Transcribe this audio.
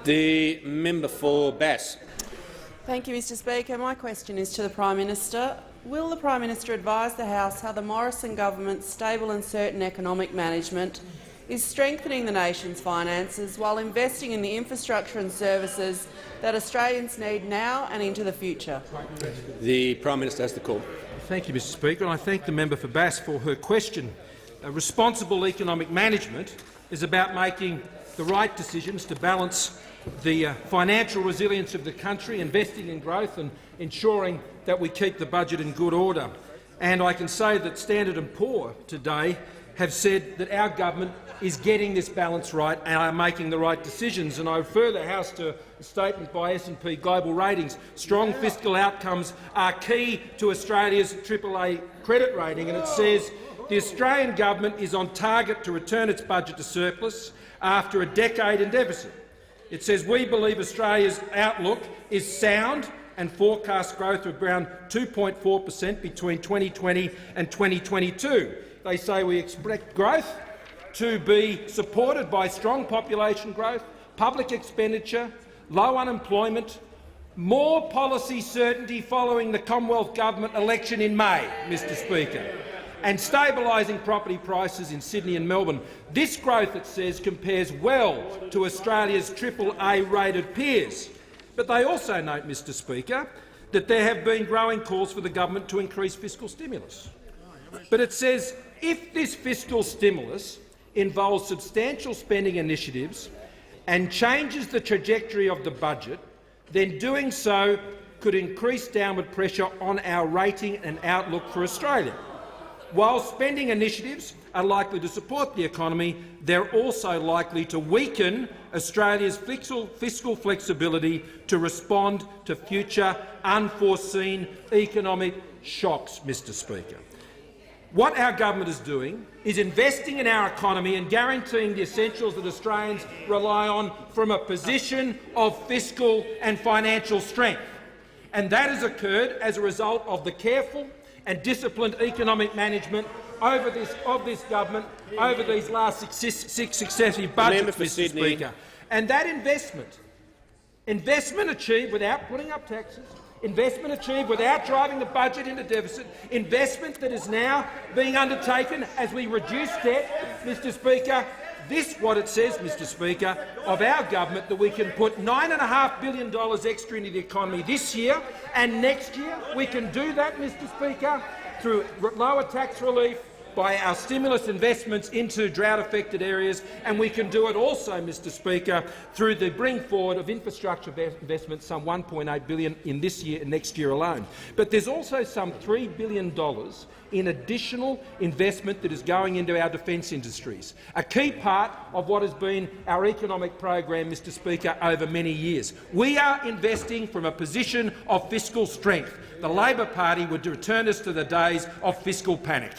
The member for Bass. Thank you, Mr Speaker. My question is to the Prime Minister. Will the Prime Minister advise the House how the Morrison government's stable and certain economic management is strengthening the nation's finances while investing in the infrastructure and services that Australians need now and into the future? The Prime Minister has the call. Thank you, Mr Speaker, and I thank the member for Bass for her question. Responsible economic management is about making the right decisions to balance the financial resilience of the country, investing in growth and ensuring that we keep the budget in good order. And I can say that Standard & Poor today have said that our government is getting this balance right and are making the right decisions. And I refer the House to a statement by S&P Global Ratings. Strong fiscal outcomes are key to Australia's AAA credit rating, and it says the Australian government is on target to return its budget to surplus after a decade in deficit. It says we believe Australia's outlook is sound and forecast growth of around 2.4% between 2020 and 2022. They say we expect growth to be supported by strong population growth, public expenditure, low unemployment, more policy certainty following the Commonwealth Government election in May, Mr Speaker, and stabilising property prices in Sydney and Melbourne. This growth, it says, compares well to Australia's AAA-rated peers. But they also note, Mr Speaker, that there have been growing calls for the government to increase fiscal stimulus. But it says if this fiscal stimulus involves substantial spending initiatives and changes the trajectory of the budget, then doing so could increase downward pressure on our rating and outlook for Australia. While spending initiatives are likely to support the economy, they're also likely to weaken Australia's fiscal flexibility to respond to future unforeseen economic shocks, Mr Speaker. What our government is doing is investing in our economy and guaranteeing the essentials that Australians rely on from a position of fiscal and financial strength. And that has occurred as a result of the careful and disciplined economic management of this government over these last six successive budgets, Mr Speaker. And that investment achieved without putting up taxes, investment achieved without driving the budget into deficit, investment that is now being undertaken as we reduce debt, Mr Speaker. This what it says, Mr Speaker, of our government, that we can put $9.5 billion extra into the economy this year, and next year we can do that, Mr Speaker, through lower tax relief, by our stimulus investments into drought-affected areas, and we can do it also, Mr Speaker, through the bring forward of infrastructure investments, some $1.8 billion in this year and next year alone. But there's also some $3 billion in additional investment that is going into our defence industries, a key part of what has been our economic program, Mr Speaker, over many years. We are investing from a position of fiscal strength. The Labor Party would return us to the days of fiscal panic.